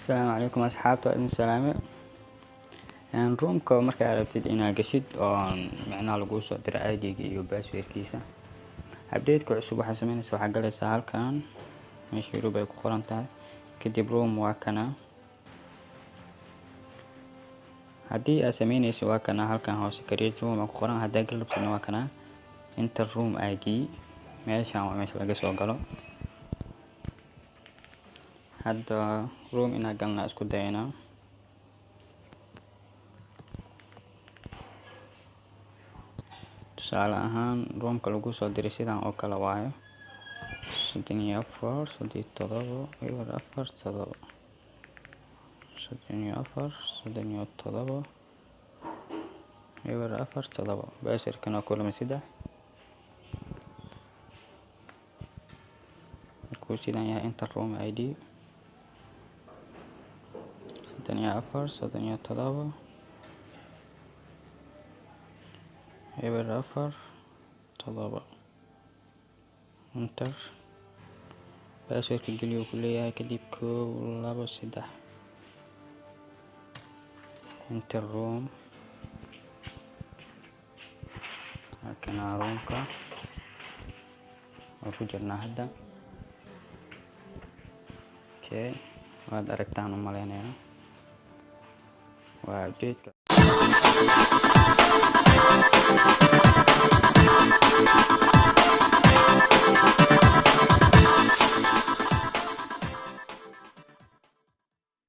السلام عليكم أصحابتي وإذن سلامة رومka marka aragtid inaad gashid oo macnaha lagu soo diray ID iyo passwordkiisa update-ka cusub waxaa sameynaysaa waxaa galaysaa halkan meesha room ay ku qoran tahay kadib room waa kana haddii aad sameynayso waa kana halkan hoose create room ku qoran haddii galabsana waa kana enter room ID meeshaan waa meesha laga soo galo hadda room inaan galna isku dayna tusaale ahaan roomka lagu soo diray sidaan oo kale waayo 34 baashirkana kulama 3 markuu sidaan yahay enter room ID 34 eber 4 7 enter passwordka geliyo ku leeyahay kadib 1 2 3 enter room halkana roomka oo ku jirna hadda okay waad aragtaan u maleynaya waa update-ka